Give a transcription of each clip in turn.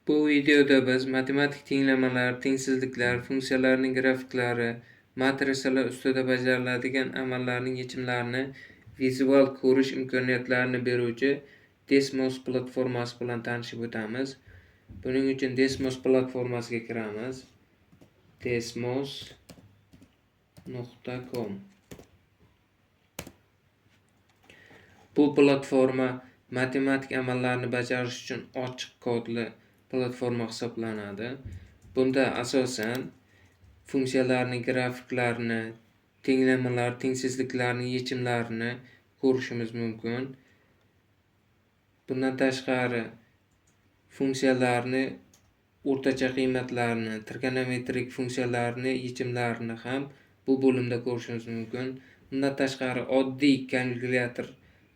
Bu videoda biz matematik tenglamalar, tengsizliklar, funksiyalarning grafiklari, matrisalar ustida bajariladigan amallarning yechimlarini vizual ko'rish imkoniyatlarini beruvchi Desmos platformasi bilan tanishib o'tamiz. Buning uchun Desmos platformasiga kiramiz. desmos.com. Bu platforma matematik amallarni bajarish uchun ochiq kodli platforma hisoblanadi. Bunda asosan funksiyalarning grafiklarini, tenglamalar, tengsizliklarning yechimlarini ko'rishimiz mumkin. Bundan tashqari funksiyalarni, o'rtacha qiymatlarini, trigonometrik funksiyalarni yechimlarini ham bu bo'limda ko'rishimiz mumkin. Bundan tashqari oddiy kalkulyator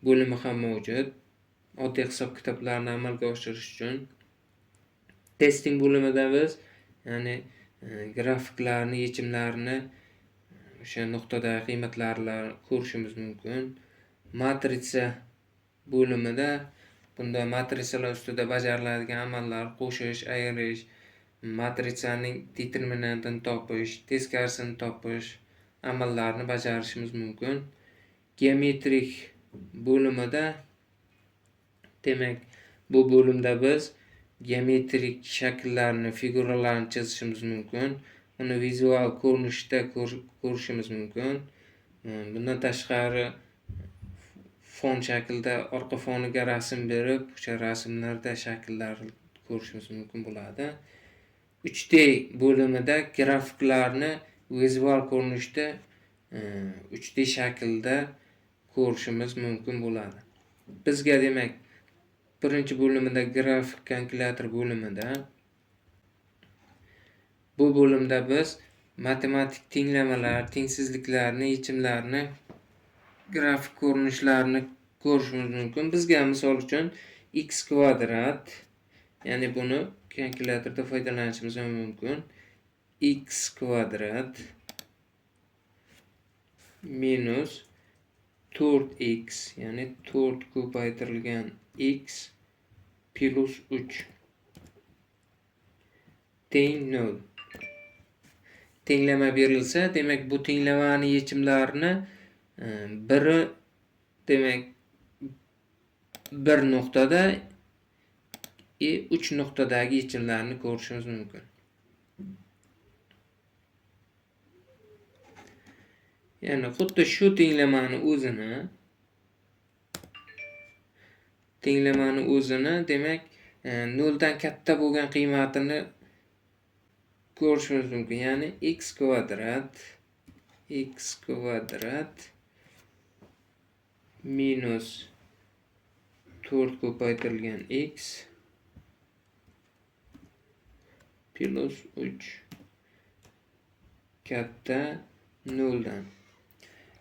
bo'limi ham mavjud. Oddiy hisob kitoblarni amalga oshirish uchun. Testing bo'limida biz grafiklarni, yechimlarini, o'sha nuqtadagi qiymatlarni ko'rishimiz mumkin. Matritsa bo'limida bunda matrisalar ustida bajariladigan amallar, qo'shish, ayirish, matritsaning determinantini topish, teskarisini topish amallarni bajarishimiz mumkin. Geometrik bo'limida, demak, bu bo'limda biz geometrik shakllarni, figuralarni chizishimiz mumkin. Uni vizual ko'rinishda ko'rishimiz mumkin. Bundan tashqari fon shaklida orqa foniga rasm berib, o'sha rasmlarda shakllar ko'rishimiz mumkin bo'ladi. 3D bo'limida grafiklarni vizual ko'rinishda 3D shaklda ko'rishimiz mumkin bo'ladi. Bizga demak birinchi bo'limida grafik kalkulyator bo'limida, bu bo'limda biz matematik tenglamalar, tengsizliklarni, yechimlarni, grafik ko'rinishlarini ko'rishimiz mumkin. Bizga misol uchun x kvadrat, ya'ni buni kalkulyatorda foydalanishimiz mumkin. X kvadrat minus 4x, ya'ni 4 ko'paytirilgan x plus 3 teng 0. Tenglama berilsa, demak bu tenglamani yechimlarini biri demak bir nuqtada 3 nuqtadagi yechimlarni ko'rishimiz mumkin. Ya'ni xuddi shu tenglamani demak 0 dan katta bo'lgan qiymatini ko'rishimiz mumkin. Ya'ni x kvadrat minus 4 ko'paytirilgan x plus 3 katta 0 dan.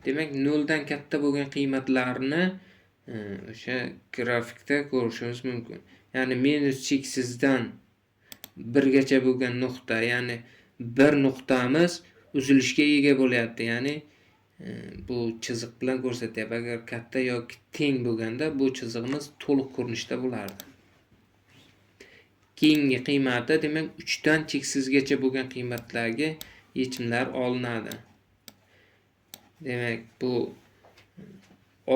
Demak 0 dan katta bo'lgan qiymatlarni o'sha grafikda ko'rishimiz mumkin. Ya'ni minus cheksizdan 1 gacha bo'lgan nuqta, ya'ni bir nuqtamiz uzilishga ega bo'lyapti. Ya'ni bu chiziq bilan ko'rsatyapti. Agar katta yoki teng bo'lganda bu chiziqimiz to'liq ko'rinishda bo'lardi. Keyingi qiymati demak 3 dan cheksizgacha bo'lgan qiymatlarga yechimlar olinadi. Demak bu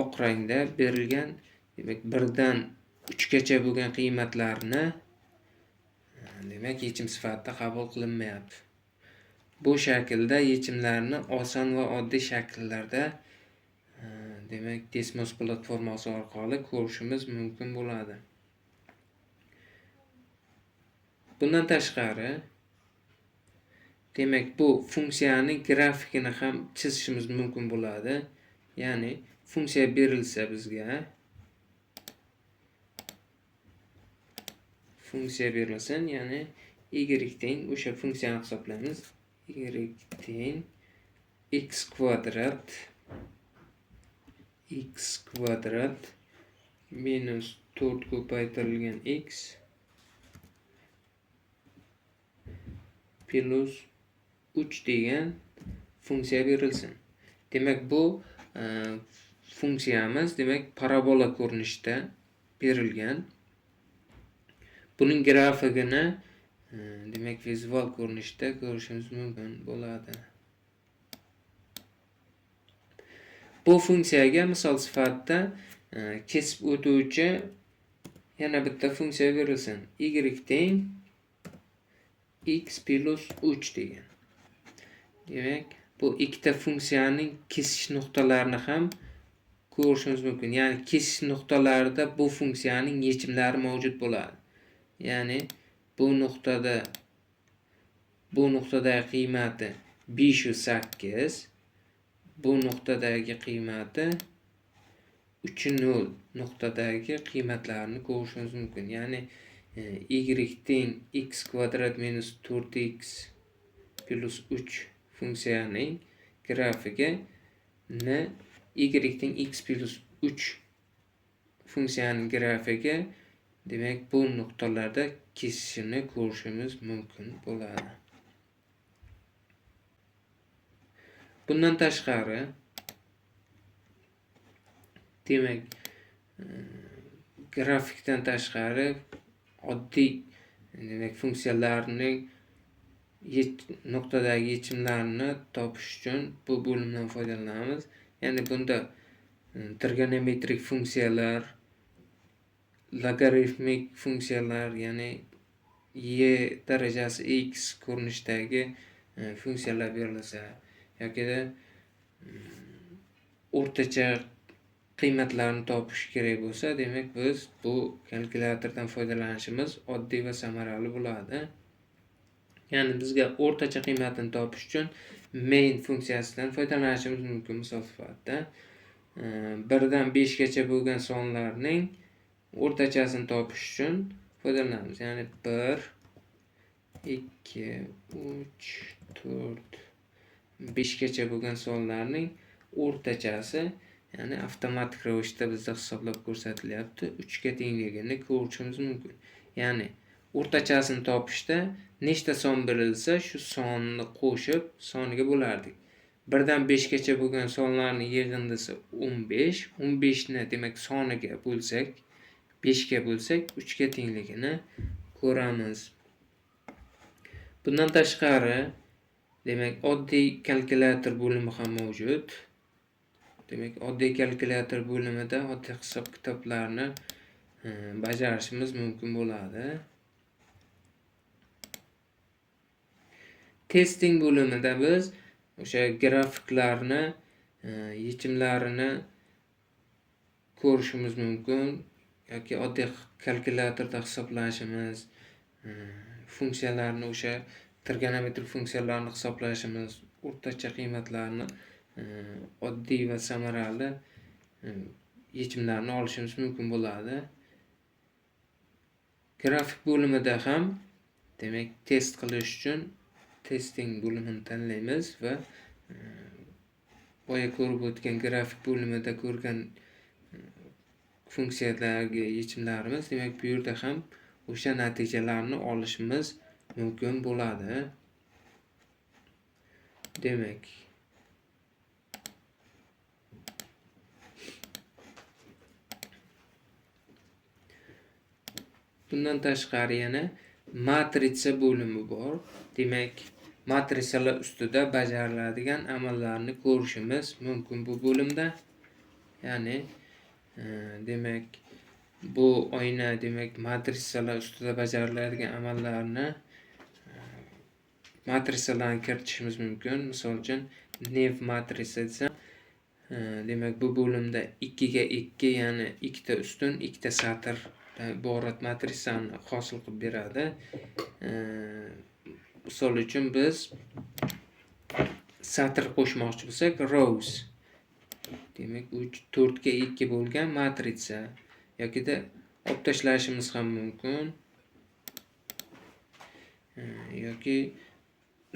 oq rangda berilgan, demak 1 dan 3 gacha bo'lgan qiymatlarni demak yechim sifatida qabul qilinmayapti. Bu shaklda yechimlarni oson va oddiy shakllarda demak Desmos platformasi orqali ko'rishimiz mumkin bo'ladi. Bundan tashqari demak bu funksiyaning grafikini ham chizishimiz mumkin bo'ladi. Ya'ni funksiya berilsa bizga, ya'ni y teng o'sha funksiyani hisoblaymiz. Y teng x kvadrat minus 4 ko'paytirilgan x plus 3 degan funksiya berilsin. Demak bu funksiyamiz demak parabola ko'rinishda berilgan. Buning grafikini demak vizual ko'rinishda ko'rishimiz mumkin bo'ladi. Bu funksiyaga misol sifatida kesib o'tuvchi yana bitta funksiya berilsin. Y teng x plus 3 degan. Demak, bu ikkita funksiyaning kesish nuqtalarini ham ko'rishimiz mumkin. Ya'ni kesish nuqtalarida bu funksiyaning yechimlari mavjud bo'ladi. Ya'ni bu nuqtadagi qiymati 5 va 8, bu nuqtadagi qiymati 3 0 nuqtadagi qiymatlarni ko'rishimiz mumkin. Ya'ni y teng x kvadrat minus 4x plus 3 funksiyaning grafigi y teng x plus 3 funksiyaning grafigi demak bu nuqtalarda kesishini ko'rishimiz mumkin bo'ladi. Bundan tashqari demak grafikdan tashqari oddiy demak funksiyalarning nuqtadagi yechimlarini topish uchun bu bo'limdan foydalanamiz. Ya'ni bunda trigonometrik funksiyalar, logaritmik funksiyalar, ya'ni y darajasi x ko'rinishidagi funksiyalar berilsa yoki o'rtacha qiymatlarni topish kerak bo'lsa, demak biz bu kalkulyatordan foydalanishimiz oddiy va samarali bo'ladi. Ya'ni bizga o'rtacha qiymatini topish uchun main funksiyasidan foydalanishimiz mumkin. Misol sifatida 1 dan 5 gacha bo'lgan sonlarning o'rtachasini topish uchun foydalanamiz. Ya'ni 1, 2, 3, 4, 5 gacha bo'lgan sonlarning o'rtachasi, ya'ni avtomatik ravishda bizda hisoblab ko'rsatilyapti. 3 ga tengligini ko'rishimiz mumkin. Ya'ni o'rtachasini topishda nechta son berilsa, shu sonni qo'shib soniga bo'lardik. 1 dan 5 gacha bo'lgan sonlarning yig'indisi 15. 15 ni demak soniga bo'lsak, 5 ga bo'lsak, 3 ga tengligini ko'ramiz. Bundan tashqari, demak oddiy kalkulyator bo'limi ham mavjud. Demak, oddiy kalkulyator bo'limida oddiy hisob-kitoblarni bajarishimiz mumkin bo'ladi. Testing bo'limida biz o'sha grafiklarni yechimlarini ko'rishimiz mumkin yoki oddiy kalkulyatorda hisoblashimiz, funksiyalarni o'sha trigonometrik funksiyalarni hisoblashimiz, o'rtacha qiymatlarni oddiy va samarali yechimlarni olishimiz mumkin bo'ladi. Grafik bo'limida ham demak test qilish uchun testing bo'limini tanlaymiz va boya ko'rib o'tgan grafik bo'limida ko'rgan funksiyalarga yechimlarimiz, demak bu yerda ham o'sha natijalarni olishimiz mumkin bo'ladi. Demak, bundan tashqari yana matritsa bo'limi bor. Demak, matrisalar ustida bajariladigan amallarni ko'rishimiz mumkin bu bo'limda. Ya'ni demak bu oyna demak matrisalar ustida bajariladigan amallarni matrisalarni kiritishimiz mumkin. Misol uchun nev matrisa desam, demak bu bo'limda 2 ga 2, ya'ni ikkita ustun, ikkita satr iborat matrisani hosil qilib beradi. Misol uchun biz satr qo'shmoqchi bo'lsak, rows. Demak, bu 4 ga 2 bo'lgan matritsa yokida olib tashlashimiz ham mumkin. Yoki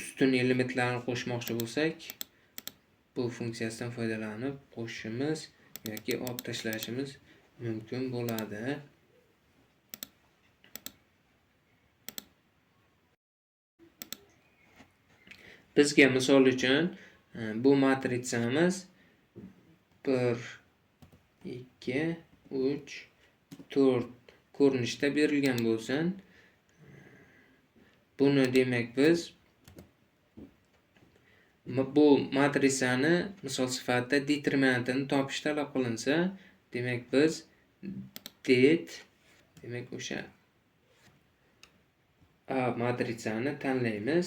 ustun elementlarni qo'shmoqchi bo'lsak, bu funksiyasidan foydalanib qo'shishimiz yoki olib tashlashimiz mumkin bo'ladi. Bizga misol uchun bu matritsamiz 1, 2, 3, 4 ko'rinishda berilgan bo'lsin. Buni demak biz bu matrisani misol sifatida determinantini topish talab qilinsa, demak biz det demak o'sha A matritsani tanlaymiz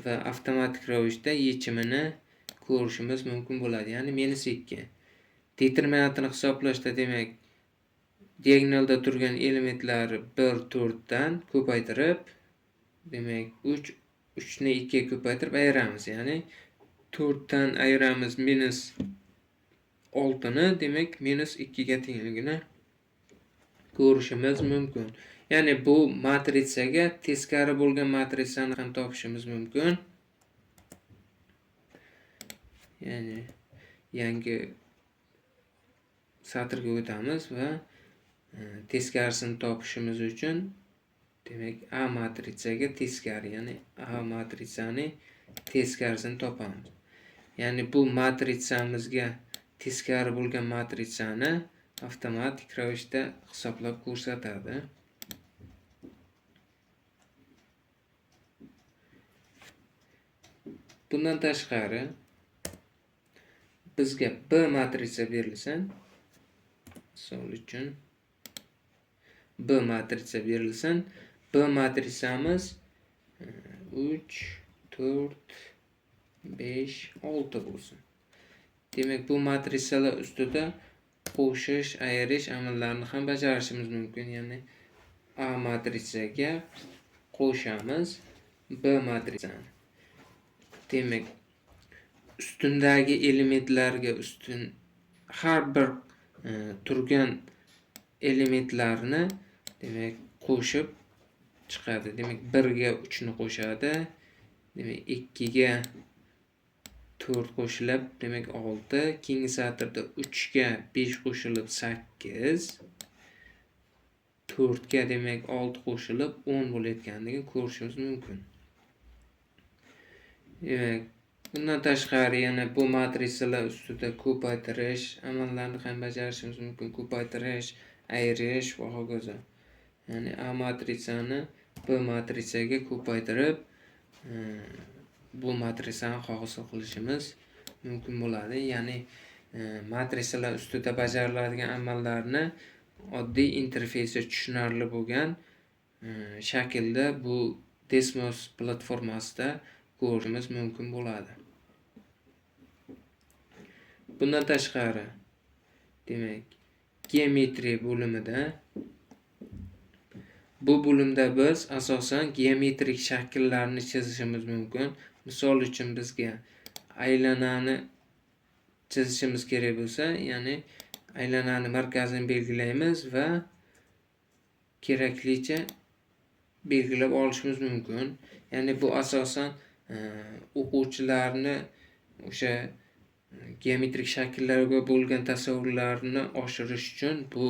va avtomatik ravishda yechimini ko'rishimiz mumkin bo'ladi. Ya'ni -2. Determinantini hisoblashda demak diagonalda turgan elementlari 1 4 dan ko'paytirib, demak 3 ni 2 ga ko'paytirib ayiramiz. Ya'ni 4 dan ayiramiz -6 ni, demak -2 ga tengligini ko'rishimiz mumkin. Ya'ni bu matritsaga teskari bo'lgan matritsani ham topishimiz mumkin. Ya'ni yangi satrga o'tamiz va teskarisini topishimiz uchun demak A matritsaga teskari, ya'ni A matritsani teskarisini topamiz. Ya'ni bu matritsamizga teskari bo'lgan matritsani avtomatik ravishda hisoblab ko'rsatadi. Bundan tashqari bizga B matritsa berilsa, misol uchun B matritsa berilsa, B matritsamiz 3 4 5 6 bo'lsin. Demak bu matritsalar ustida qo'shish, ayirish amallarini ham bajarishimiz mumkin. Ya'ni A matritsaga qo'shamiz B matritsani. Demak ustundagi elementlarga har bir turgan elementlarni demak qo'shib chiqadi. Demak 1 ga 3 ni qo'shadi. Demak 2 ga 4 qo'shilib, demak 6. Keyingi satrda 3 ga 5 qo'shilib 8. 4 ga demak 6 qo'shilib 10 bo'layotganligini ko'rishimiz mumkin. Demak bundan tashqari yana bu matritsalar ustida ko'paytirish amallarini ham bajarishimiz mumkin. Ko'paytirish, ayirish va hokazo. Ya'ni A matritsani B matritsaga ko'paytirib, bu matritsani hosil qilishimiz mumkin bo'ladi. Ya'ni matritsalar ustida bajariladigan amallarni oddiy interfeysi tushunarli bo'lgan shaklda bu Desmos platformasida ko'rishimiz mumkin bo'ladi. Bundan tashqari demak geometriya bo'limida bu bo'limda biz asosan geometrik shakllarni chizishimiz mumkin. Misol uchun bizga aylanani chizishimiz kerak bo'lsa, ya'ni aylanani markazini belgilaymiz va keraklicha belgilab olishimiz mumkin. Ya'ni bu asosan o'quvchilarni o'sha geometrik shakllarga bo'lgan tasavvurlarini oshirish uchun bu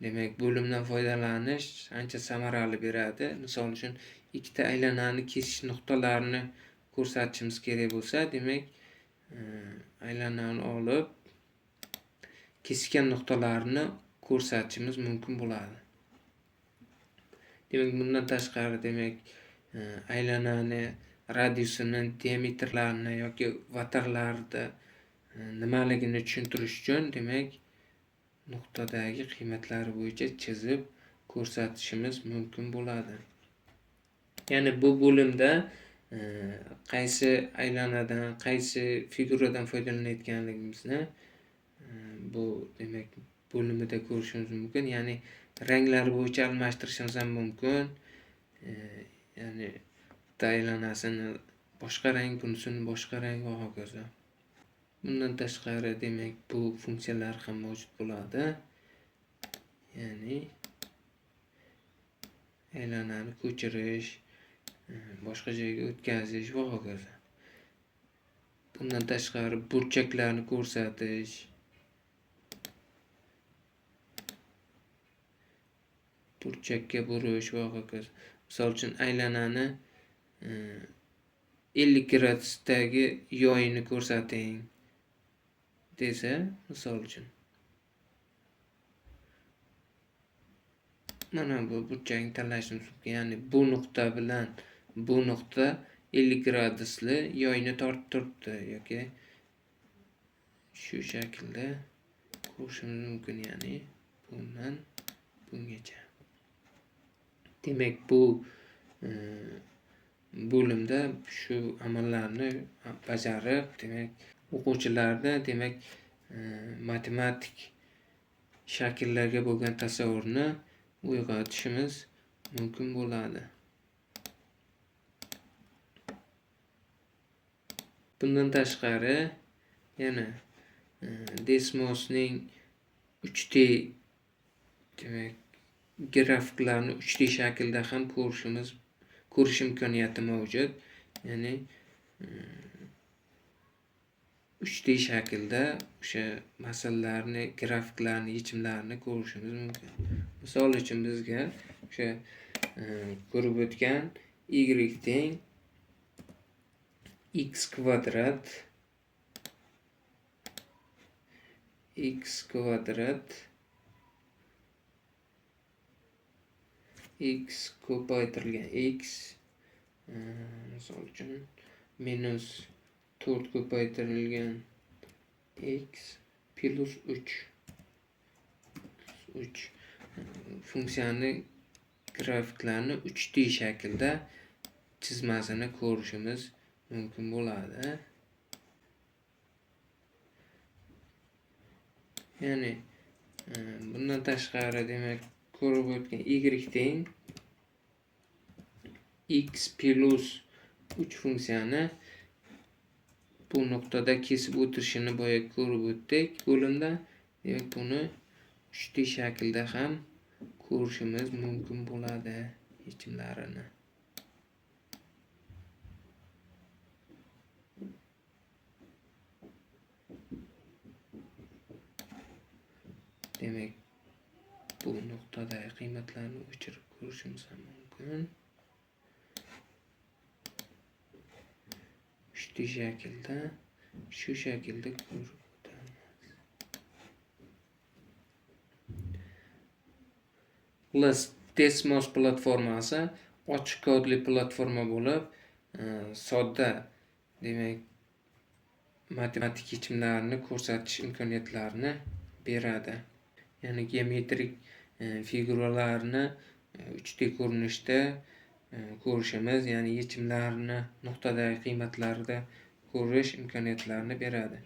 demak bo'limdan foydalanish ancha samarali beradi. Misol uchun ikkita aylanani kesish nuqtalarini ko'rsatishimiz kerak bo'lsa, demak aylanani olib kesgan nuqtalarini ko'rsatishimiz mumkin bo'ladi. Demak bundan tashqari demak aylanani radiusini, diametrlarini yoki vatarlarda nimaligini tushuntirish uchun demak nuqtadagi qiymatlari bo'yicha chizib ko'rsatishimiz mumkin bo'ladi. Ya'ni bu bo'limda qaysi aylanadan, qaysi figuradan foydalanayotganligimizni bu demak bo'limida ko'rishimiz mumkin. Ya'ni ranglar bo'yicha almashtirishimiz ham mumkin. Ya'ni aylanasini boshqa rang, bunisini boshqa rang va hokazo. Bundan tashqari demak bu funksiyalar ham mavjud bo'ladi. Ya'ni aylanani ko'chirish, boshqa joyga o'tkazish va hokazo. Bundan tashqari burchaklarni ko'rsatish, burchakka burish va hokazo. Misol uchun aylanani 50 gradusdagi yoyini ko'rsating desa, misol uchun mana bu burchakni tanlashimiz mumkin. Ya'ni bu nuqta bilan bu nuqta 50 gradusli yoyni tortib turibdi yoki shu shaklda ko'rishimiz mumkin, ya'ni bundan bungacha. Demak, bu bo'limda shu amallarni bajarib, demak, o'quvchilarda matematik shakllarga bo'lgan tasavvurni uyg'otishimiz mumkin bo'ladi. Bundan tashqari, yana Desmosning 3D demak grafiklarni 3D shaklda ham ko'rish imkoniyati mavjud. Ya'ni 3D shaklda o'sha masalalarni, grafiklarni, yechimlarini ko'rishimiz mumkin. Misol uchun bizga o'sha ko'rib o'tgan y teng x kvadrat x ko'paytirilgan x, misol uchun minus 4 ko'paytirilgan x plus 3 funksiyani grafiklarni 3D shaklda chizmasini ko'rishimiz mumkin bo'ladi. Ya'ni bundan tashqari, demak, ko'rib o'tgan y teng x plus 3 funksiyani bu nuqtada kesib o'tirishini boya ko'rib o'tdik bo'limda. Demak, buni 3D shaklda ham ko'rishimiz mumkin bo'ladi yechimlarini. Demak, bu nuqtadagi qiymatlarni o'chirib ko'rishimiz ham mumkin. 3D shaklda shu shaklda ko'rib o'tamiz. Xullas, Desmos platformasi ochiq kodli platforma bo'lib, sodda, demak, matematik yechimlarni ko'rsatish imkoniyatlarini beradi. Ya'ni geometrik figuralarni 3D ko'rinishda ko'rishimiz, ya'ni yechimlarni nuqtadagi qiymatlarida ko'rish imkoniyatlarini beradi.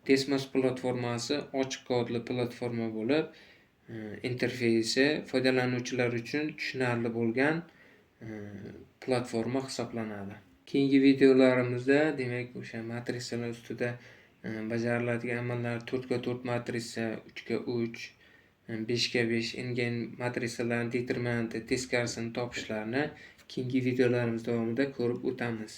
Desmos platformasi ochiq kodli platforma bo'lib, interfeysi foydalanuvchilar uchun tushunarli bo'lgan platforma hisoblanadi. Keyingi videolarimizda, demak, o'sha matrisalar ustida bajariladigan amallar 4x4 matrisa, 3x3, 5x5 ingan matrisalarning determinanti teskarisini topishlarni keyingi videolarimiz davomida ko'rib o'tamiz.